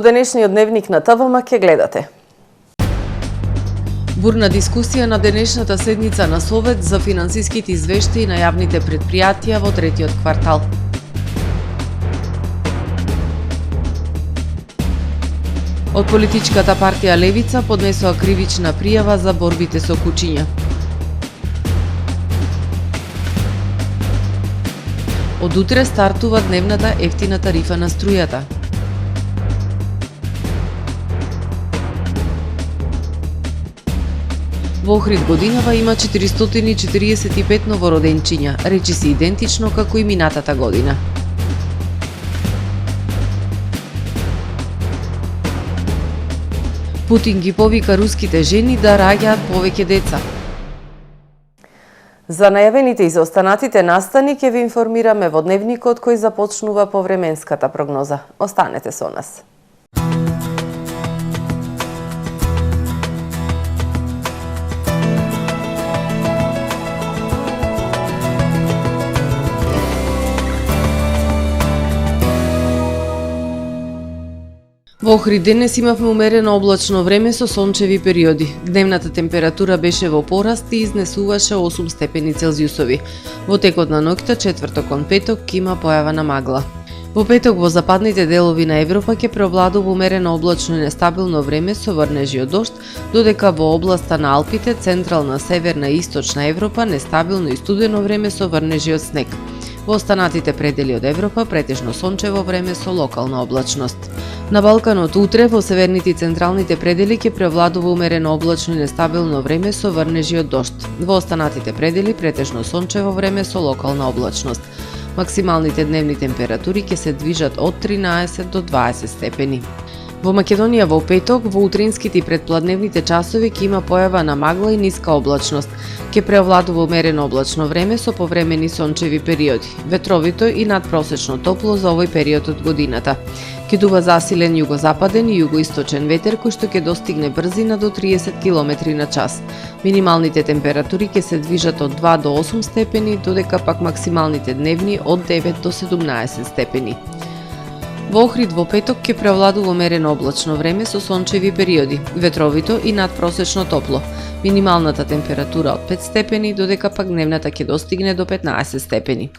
денешниот дневник на ТВМ ќе гледате. Бурна дискусија на денешната седница на Совет за финансиските извештаи на јавните претпријатија во третиот квартал. Од политичката партија Левица поднесоа кривична пријава за борбите со кучиња. Од утре стартува дневната ефтина тарифа на струјата. Во Охрид годинава има 445 новороденчиња, речиси идентично како и минатата година. Путин ги повика руските жени да раѓаат повеќе деца. За најавените и за останатите настани ќе ви информираме во дневникот кој започнува по временската прогноза. Останете со нас. Во Охрид денес имавме умерено облачно време со сончеви периоди. Дневната температура беше во пораст и изнесуваше 8 степени Целзиусови. Во текот на ноќта, четврток кон петок, ќе има појава на магла. Во петок во западните делови на Европа ќе преовладува умерено облачно и нестабилно време со врнежи од дожд, додека во областа на Алпите, централна, северна и источна Европа нестабилно и студено време со врнежи од снег. Во останатите предели од Европа претежно сончево време со локална облачност. На Балканот утре во северните и централните предели ќе превладува умерено облачно и нестабилно време со врнежи од дожд. Во останатите предели претежно сончево време со локална облачност. Максималните дневни температури ќе се движат од 13 до 20 степени. Во Македонија во петок, во утринските и предпладневните часови ќе има појава на магла и ниска облачност. Ќе преовладува умерено облачно време со повремени сончеви периоди. Ветровито и надпросечно топло за овој период од годината. Ќе дува засилен југозападен и југоисточен ветер кој што ќе достигне брзина до 30 км на час. Минималните температури ќе се движат од 2 до 8 степени, додека пак максималните дневни од 9 до 17 степени. Во Охрид во петок ќе преовладува умерено облачно време со сончеви периоди, ветровито и надпросечно топло. Минималната температура од 5 степени, додека пак дневната ќе достигне до 15 степени.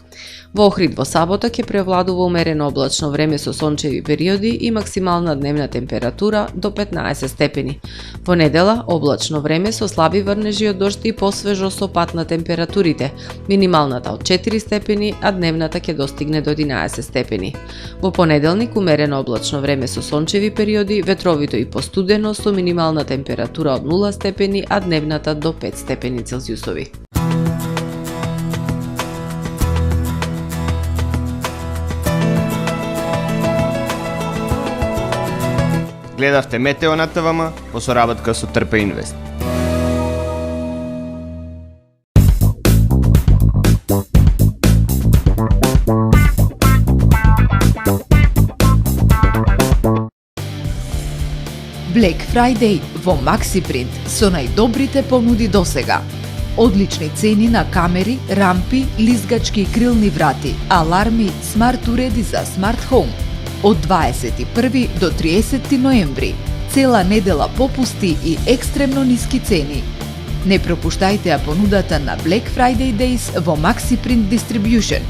Во Охрид во сабота ќе преовладува умерено облачно време со сончеви периоди и максимална дневна температура до 15 степени. Во недела облачно време со слаби врнежи од дожд и посвежо со пат на температурите. Минималната од 4 степени, а дневната ќе достигне до 11 степени. Во понеделник умерено облачно време со сончеви периоди, ветровито и постудено со минимална температура од 0 степени, а дневната до 5 степени Целзиусови. Гледавте Метео на ТВМ по соработка со Трпе Инвест. Black Friday во Максипринт со најдобрите понуди досега. Одлични цени на камери, рампи, лизгачки и крилни врати, аларми, смарт уреди за смарт хоум. Од 21 до 30 ноември. Цела недела попусти и екстремно ниски цени. Не пропуштајте ја понудата на Black Friday Days во Максипринт Distribution.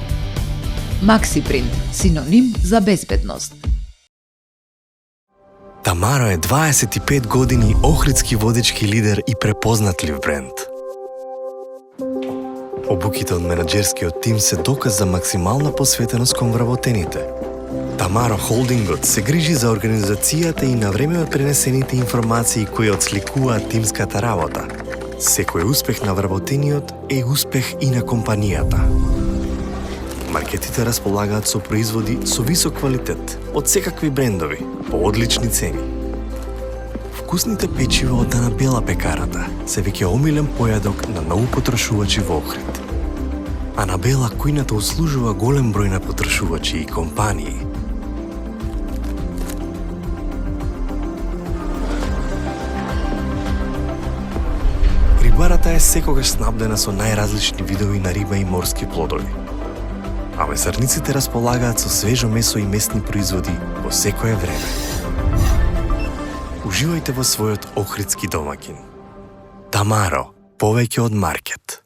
Максипринт, синоним за безбедност. Тамаро е 25 години охридски водечки лидер и препознатлив бренд. Обуките од менаџерскиот тим се доказ за максимална посветеност кон вработените. Тамаро Холдингот се грижи за организацијата и на време од пренесените информации кои отсликуваат тимската работа. Секој успех на вработениот е успех и на компанијата. Маркетите располагаат со производи со висок квалитет од секакви брендови по одлични цени. Вкусните печива од Анабела пекарата се веќе омилен појадок на многу потрошувачи во Охрид. Анабела кујната услужува голем број на потрошувачи и компании. Рибарата е секогаш снабдена со најразлични видови на риба и морски плодови. А месарниците располагаат со свежо месо и месни производи во секое време. Уживајте во својот охридски домаќин. Тамаро, повеќе од маркет.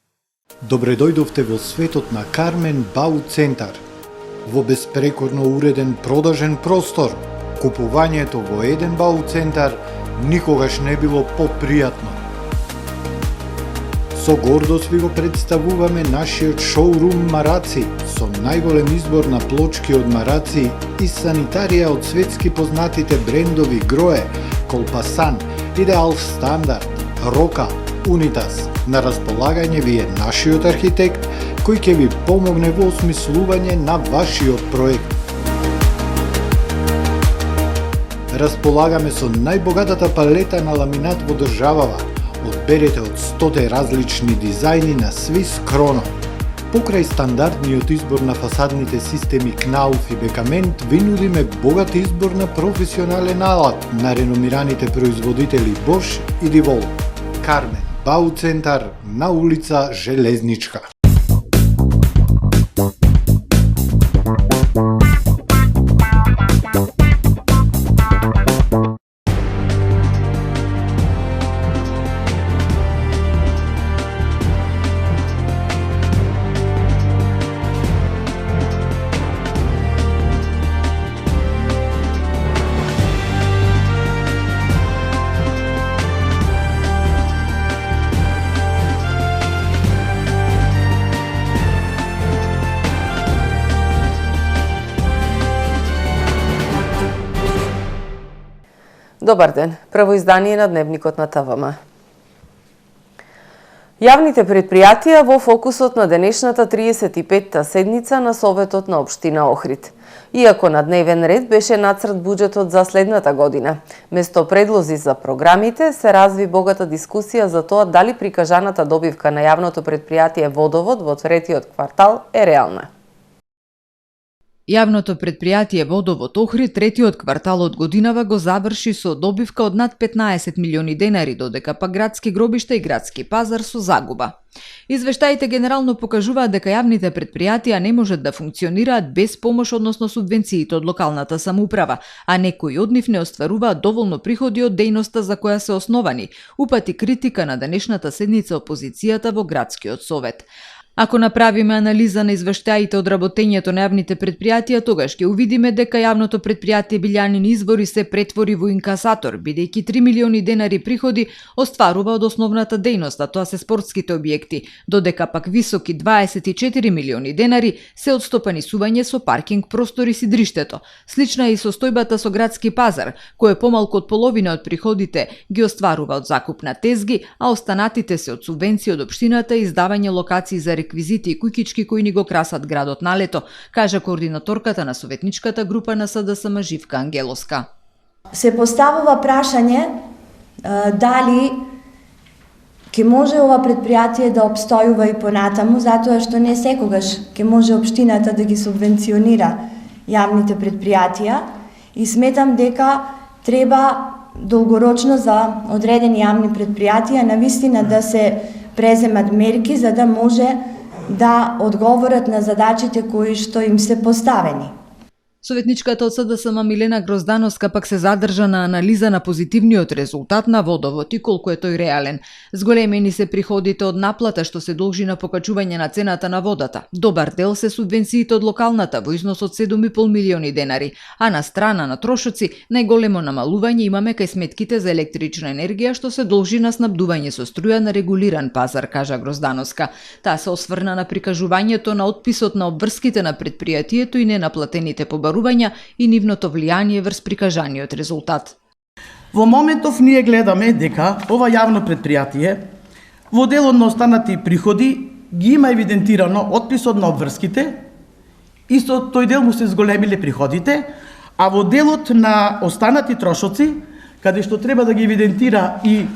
Добре дојдовте во светот на Кармен Бау Центар. Во беспрекорно уреден продажен простор, купувањето во еден Бау Центар никогаш не било попријатно. Со гордост ви го представуваме нашиот шоурум Мараци, со најголем избор на плочки од Мараци и санитарија од светски познатите брендови Грое, Колпасан, Идеал Стандард, Рока, Унитас. На располагање ви е нашиот архитект, кој ќе ви помогне во осмислување на вашиот проект. Располагаме со најбогатата палета на ламинат во државава. Одберете од 100 различни дизајни на Swiss Chrono. Покрај стандардниот избор на фасадните системи Knauf и Бекамент, ви нудиме богат избор на професионален алат на реномираните производители Bosch и Divol. Кармен Бау Центар на улица Железничка. Добар ден, прво издание на Дневникот на ТВМ. Јавните предпријатија во фокусот на денешната 35-та седница на Советот на Општина Охрид. Иако на дневен ред беше нацрт буџетот за следната година, место предлози за програмите се разви богата дискусија за тоа дали прикажаната добивка на јавното предпријатие Водовод во третиот квартал е реална. Јавното предпријатие Водовод Охрид третиот квартал од годинава го заврши со добивка од над 15 милиони денари, додека пак градски гробишта и градски пазар со загуба. Извештаите генерално покажуваат дека јавните предпријатија не можат да функционираат без помош, односно субвенциите од локалната самоуправа, а некои од нив не остваруваат доволно приходи од дејноста за која се основани, упати критика на денешната седница опозицијата во градскиот совет. Ако направиме анализа на извештаите од работењето на јавните предпријатија, тогаш ќе увидиме дека јавното предпријатие Билјанин извори се претвори во инкасатор, бидејќи 3 милиони денари приходи остварува од основната дејност, а тоа се спортските објекти, додека пак високи 24 милиони денари се од стопанисување со паркинг простори сидриштето. Слична е и состојбата со градски пазар, кој помалку од половина од приходите ги остварува од закуп на тезги, а останатите се од субвенции од општината и издавање локации за реквизити и куќички кои ни го красат градот на лето, кажа координаторката на советничката група на СДСМ Живка Ангелоска. Се поставува прашање дали ќе може ова предпријатие да обстојува и понатаму, затоа што не секогаш ќе може општината да ги субвенционира јавните предпријатија и сметам дека треба долгорочно за одредени јавни предпријатија навистина да се преземат мерки за да може да одговорат на задачите кои што им се поставени. Советничката од СДСМ Милена Гроздановска пак се задржа на анализа на позитивниот резултат на Водовод и колку е тој реален. Зголемени се приходите од наплата што се должи на покачување на цената на водата. Добар дел се субвенциите од локалната во износ од 7,5 милиони денари, а на страна на трошоци најголемо намалување имаме кај сметките за електрична енергија што се должи на снабдување со струја на регулиран пазар, кажа Гроздановска. Таа се осврна на прикажувањето на отписот на обврските на предпријатието и ненаплатените побарувања и нивното влијание врз прикажаниот резултат. Во моментов ние гледаме дека ова јавно предпријатие во делот на останати приходи ги има евидентирано отписот на обврските и со тој дел му се зголемиле приходите, а во делот на останати трошоци, каде што треба да ги евидентира и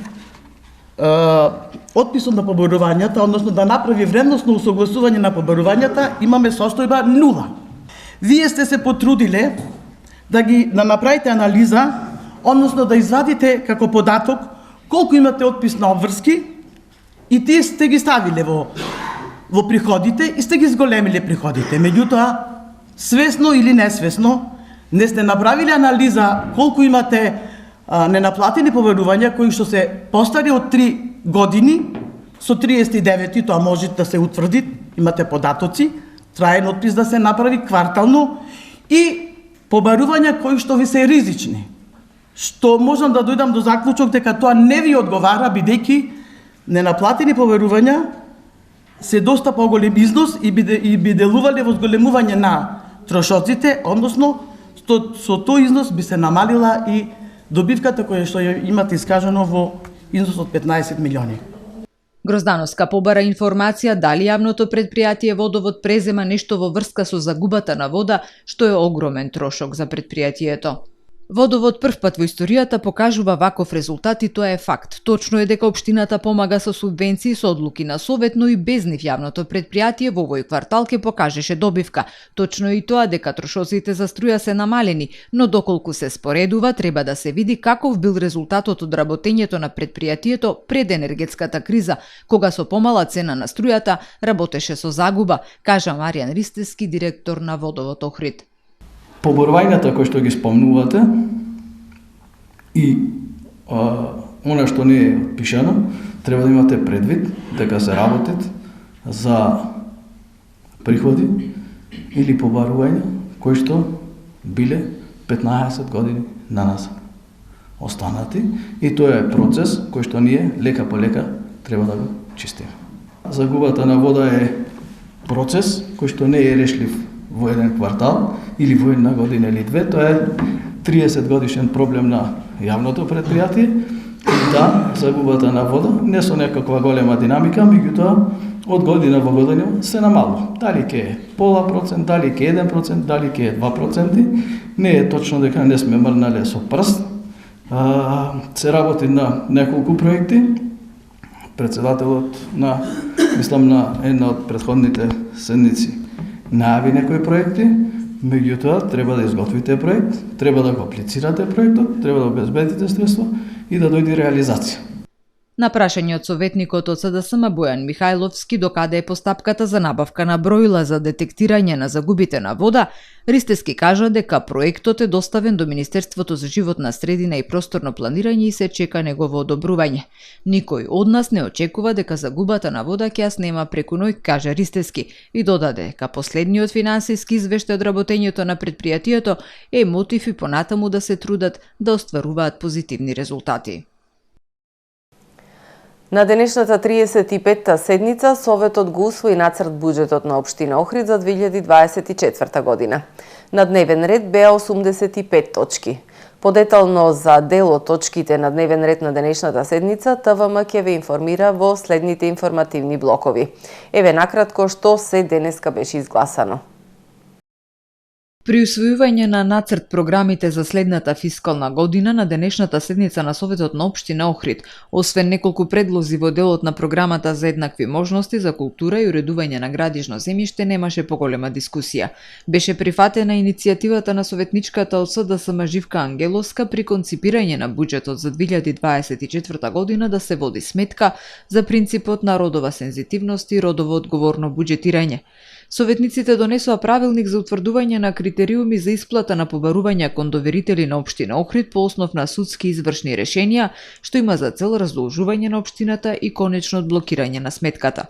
отписот на побарувањата, односно да направи вредносно усогласување на побарувањата, имаме состојба 0. Вие сте се потрудиле да направите анализа, односно да извадите како податок колку имате отпис на обврски и тие сте ги ставиле во приходите и сте ги зголемиле приходите. Меѓутоа, свесно или несвесно, не сте направиле анализа колку имате ненаплатени поверувања кои што се постари од 3 години, со 39-ти тоа може да се утврди, имате податоци, траен отпис да се направи квартално и побарувања кои што ви се ризични. Што можам да дојдам до заклучок дека тоа не ви одговара, бидејќи ненаплатени поверувања се доста поголем износ и би делувале во зголемување на трошоците, односно со тој износ би се намалила и добивката која што ја имате искажано во износ од 15 милиони. Гроздановска побара информација дали јавното предпријатие Водовод презема нешто во врска со загубата на вода, што е огромен трошок за предпријатието. Водовод првпат во историјата покажува ваков резултат и тоа е факт. Точно е дека општината помага со субвенции со одлуки на совет, но и без нив јавното предпријатие во овој квартал ќе покажеше добивка. Точно е и тоа дека трошоците за струја се намалени, но доколку се споредува, треба да се види каков бил резултатот од работењето на предпријатието пред енергетската криза, кога со помала цена на струјата работеше со загуба, кажа Маријан Ристевски, директор на Водовод Охрид. Поборувањата кои што ги спомнувате и она што не е пишано, треба да имате предвид дека се работат за приходи или побарувања кои што биле 15 години на нас останати и тоа е процес кој што ние лека по лека треба да го чистиме. Загубата на вода е процес кој што не е решлив во еден квартал или во една година или две, тоа е 30 годишен проблем на јавното предпријатие. Да, загубата на вода не со некаква голема динамика, меѓутоа од година во година се намалува. Дали ќе е пола процент, дали ќе е 1%, дали ќе е 2%, не е точно дека не сме мрнале со прст. Се работи на неколку проекти. Председателот на, мислам на една од претходните седници најави некои проекти, меѓутоа треба да изготвите проект, треба да го аплицирате проектот, треба да обезбедите средства и да дојде реализација. На прашање од советникот од СДСМ Бојан Михајловски докаде е постапката за набавка на бројла за детектирање на загубите на вода, Ристевски кажа дека проектот е доставен до Министерството за животна средина и просторно планирање и се чека негово одобрување. Никој од нас не очекува дека загубата на вода ќе ја снема преку ној, кажа Ристевски, и додаде дека последниот финансиски извештај од работењето на предпријатието е мотив и понатаму да се трудат да остваруваат позитивни резултати. На денешната 35-та седница, Советот го усвои нацрт буџетот на општина Охрид за 2024 година. На дневен ред беа 85 точки. Подетално за дел од точките на дневен ред на денешната седница, ТВМ ќе ве информира во следните информативни блокови. Еве накратко што се денеска беше изгласано. При усвојување на нацрт програмите за следната фискална година на денешната седница на Советот на општина Охрид, освен неколку предлози во делот на програмата за еднакви можности за култура и уредување на градишно земјиште, немаше поголема дискусија. Беше прифатена иницијативата на советничката од СДСМ Живка Ангеловска при конципирање на буџетот за 2024 година да се води сметка за принципот на родова сензитивност и родово одговорно буџетирање. Советниците донесоа правилник за утврдување на критериуми за исплата на побарувања кон доверители на општина Охрид по основ на судски извршни решенија, што има за цел раздолжување на општината и конечно одблокирање на сметката.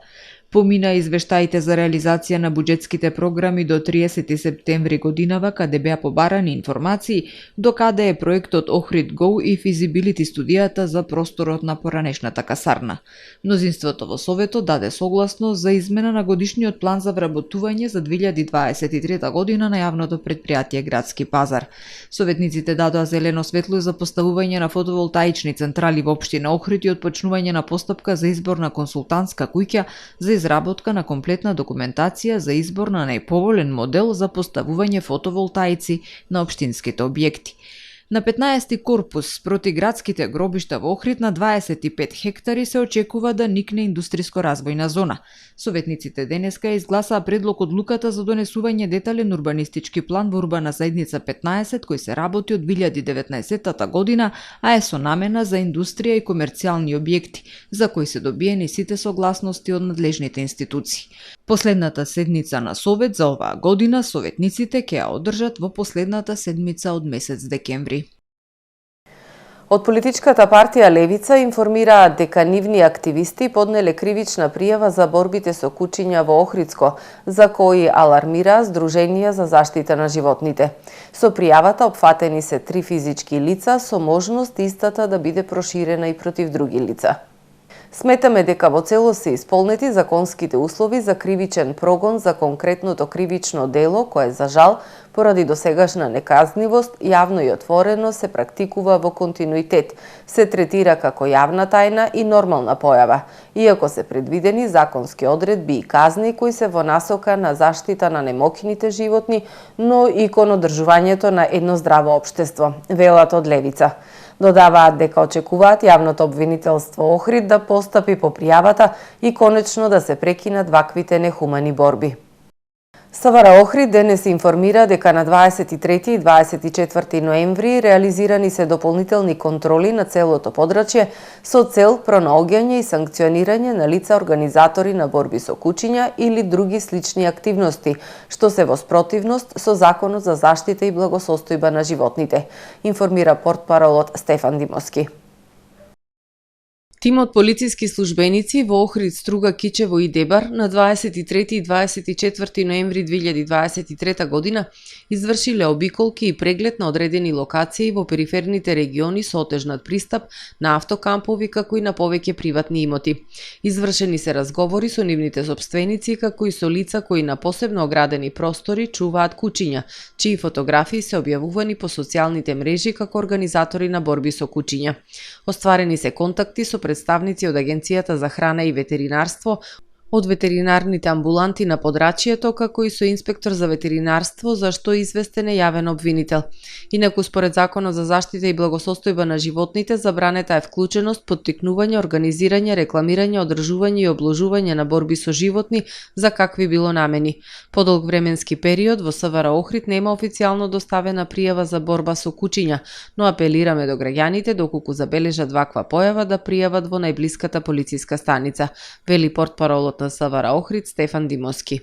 Помина извештаите за реализација на буџетските програми до 30 септември годинава, каде беа побарани информации докаде е проектот Охрид Go и физибилити студијата за просторот на поранешната касарна. Мнозинството во Советот даде согласно за измена на годишниот план за вработување за 2023 година на јавното предпријатие Градски пазар. Советниците дадоа зелено светло за поставување на фотоволтаични централи во општина Охрид и отпочнување на постапка за избор на консултантска куќа за изработка на комплетна документација за избор на најповолен модел за поставување фотоволтаици на општинските објекти. На 15 корпус спроти градските гробишта во Охрид на 25 хектари се очекува да никне индустријско-развојна зона. Советниците денеска изгласаа предлог одлуката за донесување детален урбанистички план во урбана заедница 15 кој се работи од 2019 година, а е со намена за индустрија и комерцијални објекти, за кои се добиени сите согласности од надлежните институции. Последната седница на Совет за оваа година советниците ќе ја одржат во последната седмица од месец декември. Од политичката партија Левица информираат дека нивни активисти поднеле кривична пријава за борбите со кучиња во Охридско, за кои алармираа Сдруженија за заштита на животните. Со пријавата опфатени се 3 физички лица со можност истата да биде проширена и против други лица. Сметаме дека во целост се исполнети законските услови за кривичен прогон за конкретното кривично дело, кое за жал, поради досегашна неказнивост, јавно и отворено се практикува во континуитет, се третира како јавна тајна и нормална појава, иако се предвидени законски одредби и казни кои се во насока на заштита на немокините животни, но и кон одржувањето на едно здраво општество, велат од Левица. Додаваат дека очекуваат јавното обвинителство Охрид да постапи по пријавата и конечно да се прекинат ваквите нехумани борби. СВР Охрид денес информира дека на 23 и 24 ноември реализирани се дополнителни контроли на целото подрачје со цел пронаоѓање и санкционирање на лица организатори на борби со кучиња или други слични активности, што се во спротивност со Законот за заштита и благосостојба на животните, информира портпаролот Стефан Димовски. Тимот полициски службеници во Охрид, Струга, Кичево и Дебар на 23 и 24 ноември 2023 година извршиле обиколки и преглед на одредени локации во периферните региони со отежнат пристап на автокампови како и на повеќе приватни имоти. Извршени се разговори со нивните сопственици како и со лица кои на посебно оградени простори чуваат кучиња, чии фотографии се објавувани по социјалните мрежи како организатори на борби со кучиња. Остварени се контакти со представници од Агенцијата за храна и ветеринарство, од ветеринарните амбуланти на подрачјето, како и со инспектор за ветеринарство, за што известен е јавен обвинител. Инаку, според Законот за заштита и благосостојба на животните, забранета е вклученост, поттикнување, организирање, рекламирање, одржување и обложување на борби со животни за какви било намени. Подолг временски период во СВР Охрид нема официјално доставена пријава за борба со кучиња, но апелираме до граѓаните доколку забележат ваква појава да пријават во најблиската полициска станица, вели портпаролот на СВР Охрид Стефан Димовски.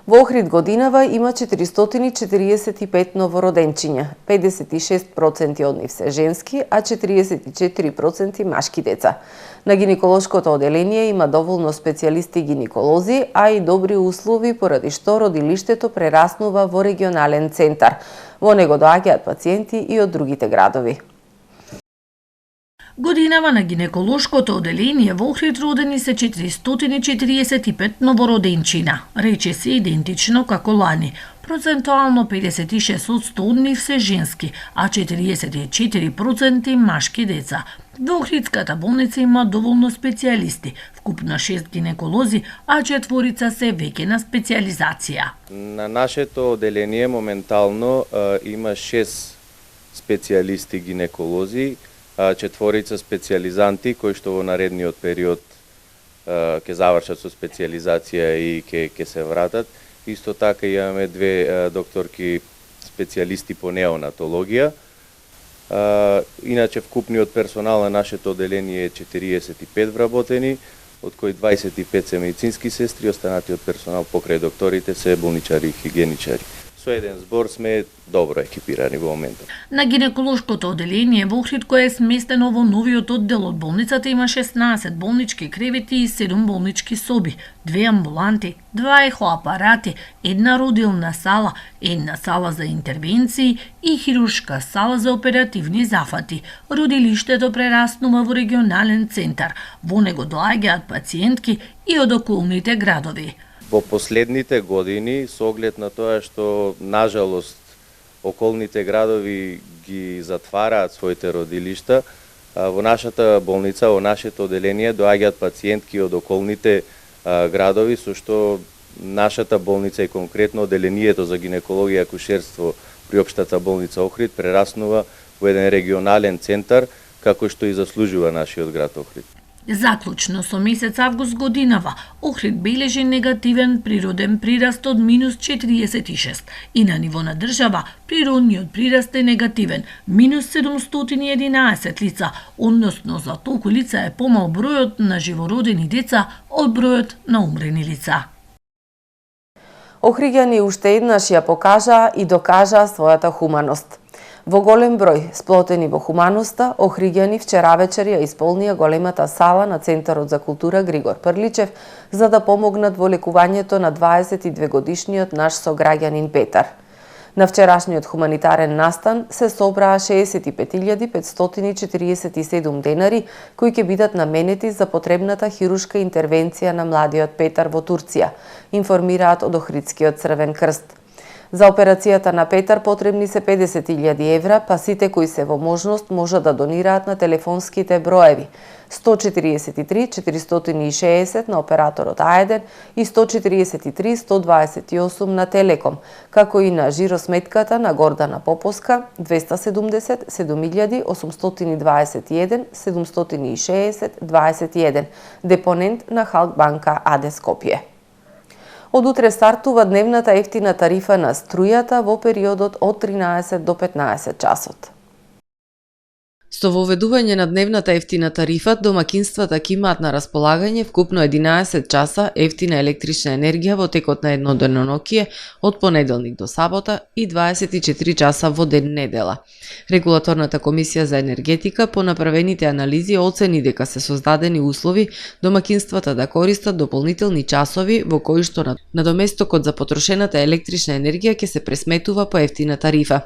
Во Охрид годинава има 445 новороденчиња, 56% од нив се женски, а 44% машки деца. На гинеколошкото оделение има доволно специјалисти гинеколози, а и добри услови поради што родилиштето прераснува во регионален центар. Во него доаѓаат пациенти и од другите градови. Годинава на гинеколошкото оделение во Охрид родени се 445 новороденчина, рече се идентично како лани. Процентуално 56% од нив се женски, а 44% машки деца. Во Охридската болница има доволно специјалисти, вкупно 6 гинеколози, а 4 се веќе на специјализација. На нашето оделение моментално има 6 специјалисти гинеколози, 4 специјализанти кои што во наредниот период ќе завршат со специјализација и ќе се вратат. Исто така имаме 2 докторки специјалисти по неонатологија. Иначе вкупниот персонал на нашето оделение е 45 вработени, од кои 25 се медицински сестри, останатиот персонал покрај докторите се болничари и хигиеничари. Со еден збор сме добро екипирани во моментот. На гинеколошкото оделение во Охрид, кое е сместено во новиот оддел од болницата, има 16 болнички кревети и 7 болнички соби, 2 амбуланти, 2 ехоапарати, 1 родилна сала, 1 сала за интервенции и хируршка сала за оперативни зафати. Родилиштето прераснува во регионален центар. Во него доаѓаат пациентки и од околните градови. Во последните години, со оглед на тоа што, нажалост, околните градови ги затвараат своите родилишта, во нашата болница, во нашето оделение доаѓаат пациентки од околните градови, со што нашата болница и конкретно оделението за гинекологија и акушерство при Општата болница Охрид прераснува во еден регионален центар, како што и заслужува нашиот град Охрид. Заклучно со месец август годинава, Охрид бележи негативен природен прираст од -46 и на ниво на држава природниот прираст е негативен -711 лица, односно за толку лица е помал бројот на живородени деца од бројот на умрени лица. Охриѓани уште еднаш ја покажаа и докажаа својата хуманост. Во голем број, сплотени во хуманоста, Охриѓани вчера вечер ја исполнија големата сала на Центарот за култура Григор Прличев за да помогнат во лекувањето на 22-годишниот наш сограѓанин Петар. На вчерашниот хуманитарен настан се собраа 65.547 денари кои ќе бидат наменети за потребната хирушка интервенција на младиот Петар во Турција, информираат од Охридскиот Црвен крст. За операцијата на Петар потребни се 50.000 евра, па сите кои се во можност можат да донираат на телефонските броеви 143 460 на операторот А1 и 143 128 на Телеком, како и на жиросметката на Гордана Поповска 270 7821 760 21, депонент на Халкбанка АД Скопје. Од утре стартува дневната ефтина тарифа на струјата во периодот од 13 до 15 часот. Со воведување на дневната ефтина тарифа, домакинствата ќе имаат на располагање вкупно 11 часа ефтина електрична енергија во текот на едно денонокие од понеделник до сабота и 24 часа во ден недела. Регулаторната комисија за енергетика по направените анализи оцени дека се создадени услови домакинствата да користат дополнителни часови во кои што надоместокот за потрошената електрична енергија ќе се пресметува по ефтина тарифа.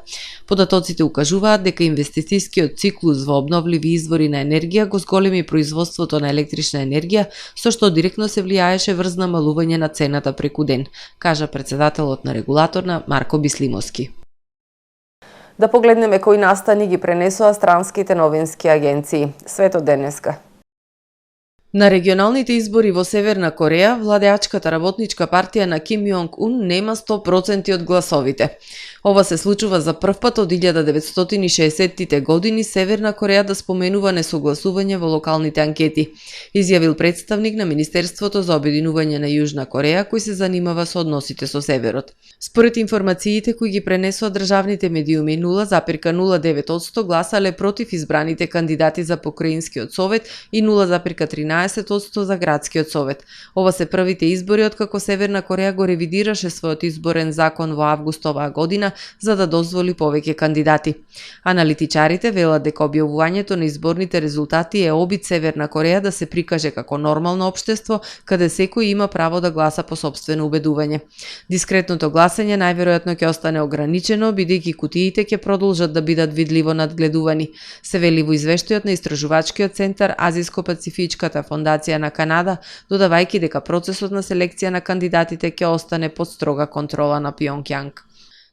Податоците укажуваат дека инвестицијскиот циклус во обновливи извори на енергија го зголеми производството на електрична енергија, со што директно се влијаеше врз намалување на цената преку ден, кажа председателот на регулаторна Марко Бислимовски. Да погледнеме кои настани ги пренесоа странските новински агенции. Свето денеска. На регионалните избори во Северна Кореја, владеачката работничка партија на Ким Јонг Ун нема 100% од гласовите. Ова се случува за прв пат од 1960-тите години Северна Кореја да споменува несогласување во локалните анкети, изјавил представник на Министерството за обединување на Јужна Кореја кој се занимава со односите со Северот. Според информациите кои ги пренесоа државните медиуми, 0,09% гласале против избраните кандидати за покраинскиот совет и 0,13% за градскиот совет. Ова се првите избори откако Северна Кореја го ревидираше својот изборен закон во август оваа година за да дозволи повеќе кандидати. Аналитичарите велат дека објавувањето на изборните резултати е обид Северна Кореја да се прикаже како нормално општество каде секој има право да гласа по сопствено убедување. Дискретното гласање најверојатно ќе остане ограничено бидејќи кутиите ќе продолжат да бидат видливо надгледувани, се вели во извештајот на Истражувачкиот центар Азиско-пацифичката фондација на Канада, додавајќи дека процесот на селекција на кандидатите ќе остане под строга контрола на Пјонкјанг.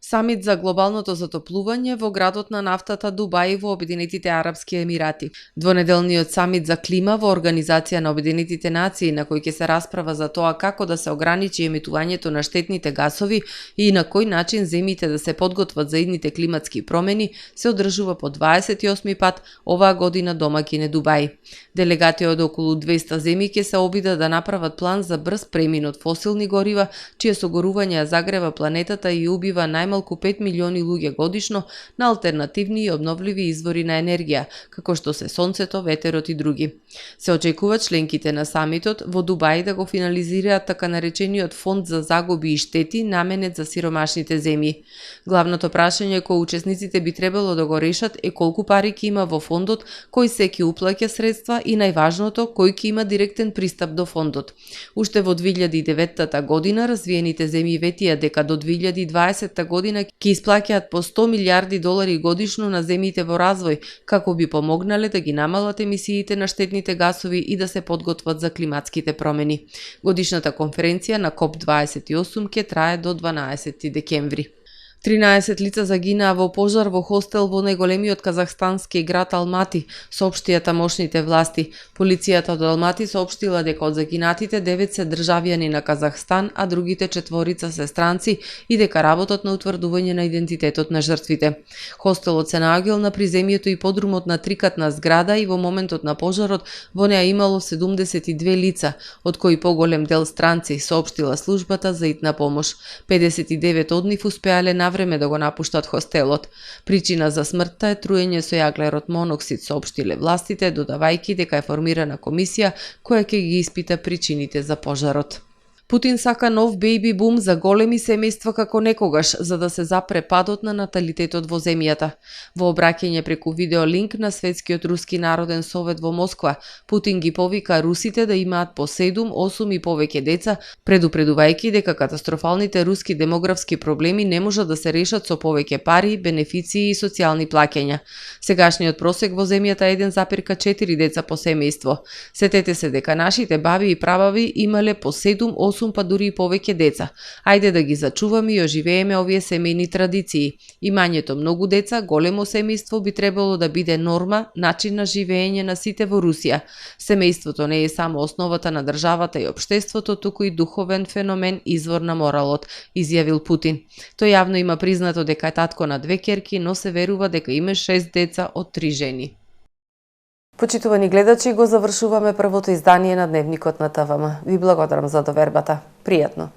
Самит за глобалното затоплување во градот на нафтата Дубај во Обединетите Арапски Емирати. Двонеделниот самит за клима во Организација на Обединетите нации на кој ќе се расправа за тоа како да се ограничи емитувањето на штетните гасови и на кој начин земите да се подготват за идните климатски промени, се одржува по 28 пат оваа година домаќин е Дубај. Делегати од околу 200 земји ќе се обидат да направат план за брз премин од фосилни горива, чие согорување ја загрева планетата и убива најмалку 5 милиони луѓе годишно на алтернативни и обновливи извори на енергија, како што се сонцето, ветерот и други. Се очекува членките на самитот во Дубај да го финализираат така наречениот фонд за загуби и штети наменет за сиромашните земји. Главното прашање кој учесниците би требало да го решат е колку пари ќе има во фондот, кој се ќе уплаќа средства и најважното кој ќе има директен пристап до фондот. Уште во 2009 година развиените земји ветија дека до 2020 година ќе исплаќаат по 100 милиарди долари годишно на земјите во развој, како би помогнале да ги намалат емисиите на штетните гасови и да се подготват за климатските промени. Годишната конференција на КОП28 ќе трае до 12 декември. 13 лица загинаа во пожар во хостел во најголемиот казахстански град Алмати, соопштија тамошните власти. Полицијата од Алмати соопштила дека од загинатите 9 се државјани на Казахстан, а другите 4 се странци и дека работат на утврдување на идентитетот на жртвите. Хостелот се наоѓал на приземјето и подрумот на трикатна зграда и во моментот на пожарот во неа имало 72 лица, од кои поголем дел странци, соопштила службата за итна помош. 59 од нив успеале на време да го напуштат хостелот. Причина за смртта е труење со јаглерод моноксид, соопштиле властите, додавајќи дека е формирана комисија која ќе ги испита причините за пожарот. Путин сака нов бејби бум за големи семејства како некогаш, за да се запре падот на наталитетот во земјата. Во обраќање преку видеолинк на Светскиот руски народен совет во Москва, Путин ги повика русите да имаат по 7, 8 и повеќе деца, предупредувајќи дека катастрофалните руски демографски проблеми не можат да се решат со повеќе пари, бенефиции и социјални плаќања. Сегашниот просек во земјата е 1,4 деца по семејство. Сетете се дека нашите баби и прабаби имале по 7, 8 па дури и повеќе деца. Ајде да ги зачуваме и оживееме овие семејни традиции. Имањето многу деца, големо семејство би требало да биде норма, начин на живење на сите во Русија. Семејството не е само основата на државата и општеството, туку и духовен феномен, извор на моралот, изјавил Путин. Тој јавно има признато дека е татко на 2 ќерки, но се верува дека има 6 деца од 3 жени. Почитувани гледачи, го завршуваме првото издание на Дневникот на ТВМ. Ви благодарам за довербата. Пријатно!